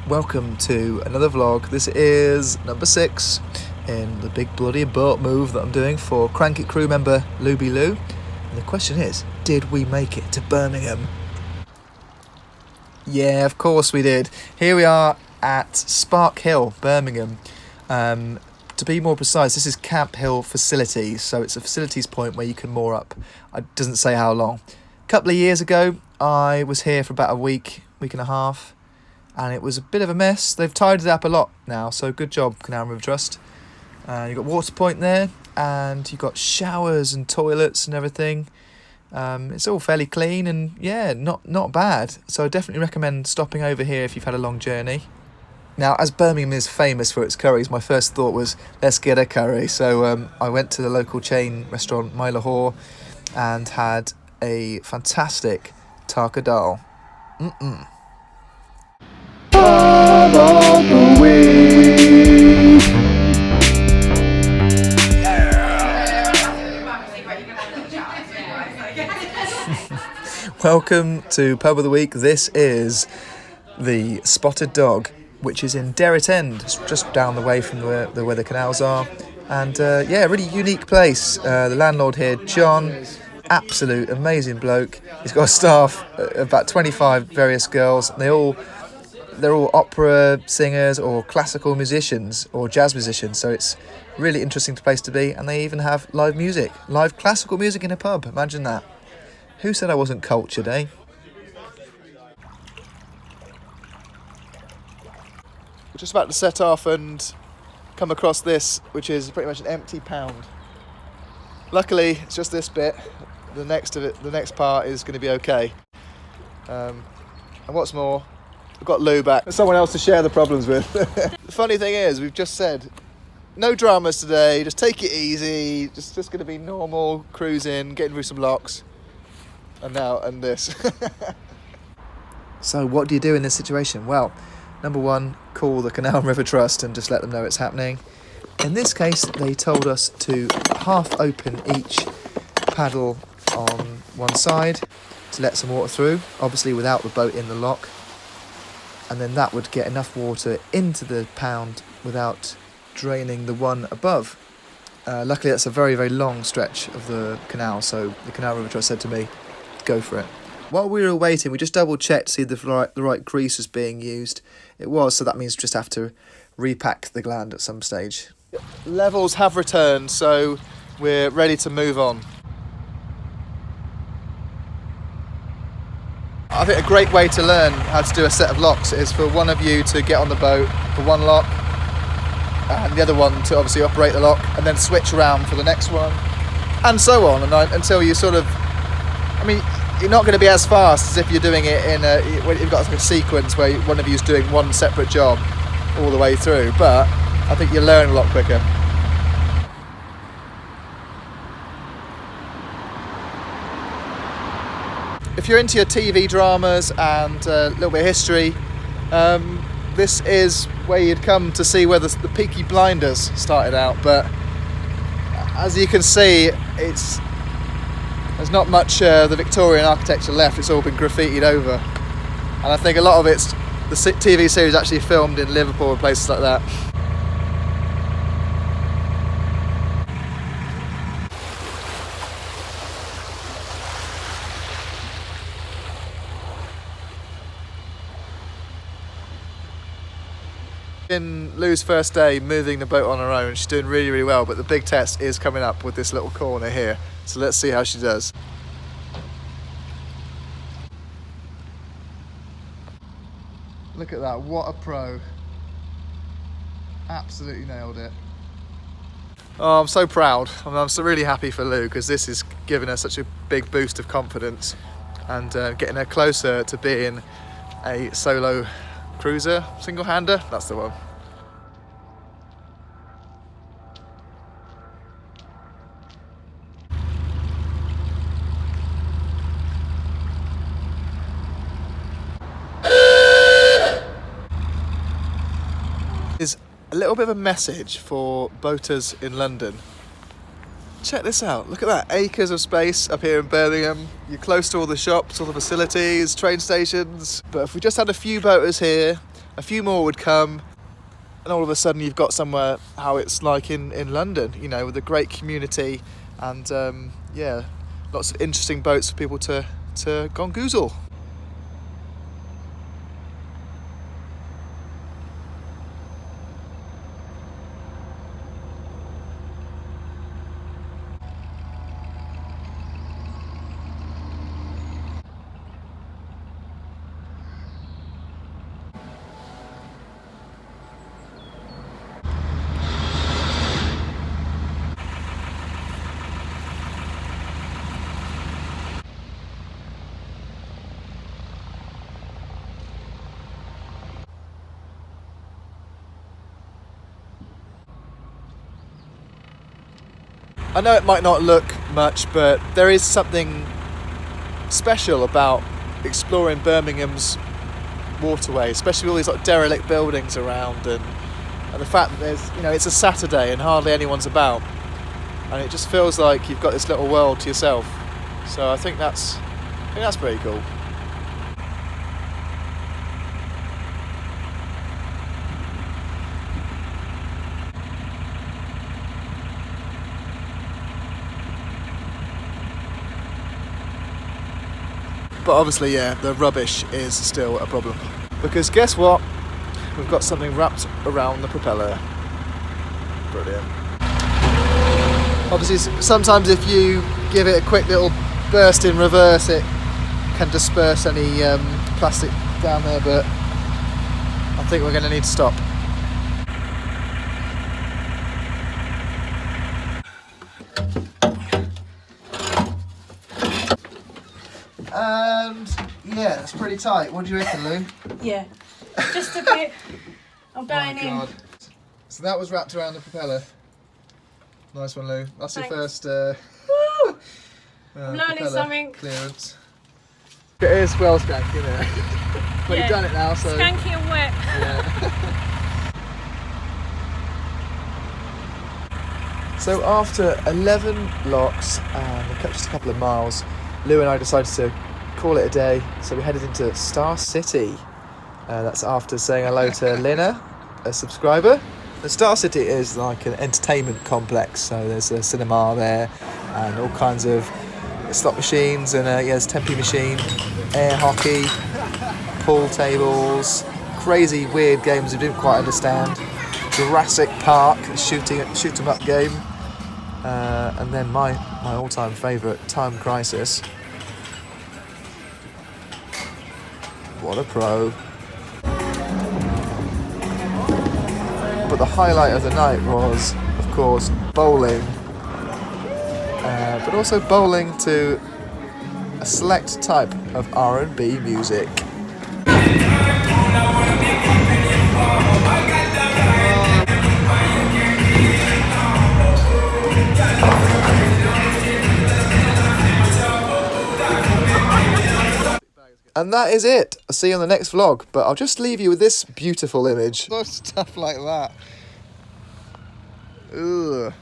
welcome to another vlog. This is number 6 in the big bloody boat move that I'm doing for Crank It crew member Luby Lou. And the question is, did we make it to Birmingham? Yeah, of course we did. Here we are at Sparkhill, Birmingham. To be more precise, this is Camp Hill Facilities, so it's a facilities point where you can moor up. It doesn't say how long. A couple of years ago, I was here for about a week and a half, and it was a bit of a mess. They've tidied it up a lot now, so good job, Canal River Trust. You've got water point there, and you've got showers and toilets and everything. It's all fairly clean and, yeah, not bad. So I definitely recommend stopping over here if you've had a long journey. Now, as Birmingham is famous for its curries, my first thought was, let's get a curry. So I went to the local chain restaurant, My Lahore, and had a fantastic tarka dal. Welcome to Pub of the Week. This is the Spotted Dog, which is in Deritend. It's just down the way from where the canals are. And yeah, really unique place. The landlord here, John, absolute amazing bloke. He's got a staff of about 25 various girls. They're all opera singers or classical musicians or jazz musicians. So it's a really interesting place to be. And they even have live music, live classical music in a pub. Imagine that. Who said I wasn't cultured, eh? We're just about to set off and come across this, which is pretty much an empty pound. Luckily, it's just this bit. The next part is going to be okay. And what's more, we've got Lou back. There's someone else to share the problems with. The funny thing is, we've just said, no dramas today, just take it easy, just going to be normal cruising, getting through some locks. And this. So what do you do in this situation? Well, number one, call the Canal River Trust and just let them know it's happening. In this case, they told us to half open each paddle on one side to let some water through, obviously without the boat in the lock. And then that would get enough water into the pound without draining the one above. Luckily, that's a very, very long stretch of the canal, so the Canal River Trust said to me, go for it. While we were waiting, we just double checked to see if the right grease was being used. It was, so that means just have to repack the gland at some stage. Levels have returned, so we're ready to move on. I think a great way to learn how to do a set of locks is for one of you to get on the boat for one lock and the other one to obviously operate the lock and then switch around for the next one and so on until you sort of, I mean, you're not going to be as fast as if you're doing it when you've got a sequence where one of you is doing one separate job all the way through, but I think you learn a lot quicker. If you're into your TV dramas and a little bit of history, this is where you'd come to see where the Peaky Blinders started out, but as you can see, there's not much the Victorian architecture left. It's all been graffitied over, and I think a lot of it's the TV series actually filmed in Liverpool and places like that. In Lou's first day moving the boat on her own, she's doing really, really well, but the big test is coming up with this little corner here. So let's see how she does. Look at that, what a pro. Absolutely nailed it. Oh, I'm so proud. I'm so really happy for Lou because this is giving her such a big boost of confidence and getting her closer to being a solo cruiser, single-hander, that's the one. Is a little bit of a message for boaters in London. Check this out, look at that, acres of space up here in Birmingham. You're close to all the shops, all the facilities, train stations. But if we just had a few boaters here, a few more would come, and all of a sudden you've got somewhere how it's like in London, you know, with a great community and yeah, lots of interesting boats for people to gongoozle. I know it might not look much, but there is something special about exploring Birmingham's waterway, especially with all these like derelict buildings around, and the fact that there's, you know, it's a Saturday and hardly anyone's about, and it just feels like you've got this little world to yourself. So I think that's pretty cool. But obviously, yeah, the rubbish is still a problem. Because guess what? We've got something wrapped around the propeller. Brilliant. Obviously, sometimes if you give it a quick little burst in reverse, it can disperse any plastic down there, but I think we're going to need to stop. And yeah, that's pretty tight. What do you reckon, Lou? Yeah, just a bit. I'm going in. God. So that was wrapped around the propeller. Nice one, Lou. That's Thanks. your first Woo! I'm learning propeller something. clearance. It is well skanky, isn't it? But Yeah. you've done it now, so... Skanky and wet. Yeah. So after 11 locks and just a couple of miles, Lou and I decided to call it a day. So we headed into Star City. That's after saying hello to Lina, a subscriber. The Star City is like an entertainment complex. So there's a cinema there and all kinds of slot machines and yeah, there's Tempe machine, air hockey, pool tables, crazy weird games we didn't quite understand. Jurassic Park, shoot 'em up game, and then my all-time favourite, Time Crisis. What a pro! But the highlight of the night was, of course, bowling, but also bowling to a select type of R&B music. And that is it. I'll see you on the next vlog, but I'll just leave you with this beautiful image. Stuff like that. Ugh.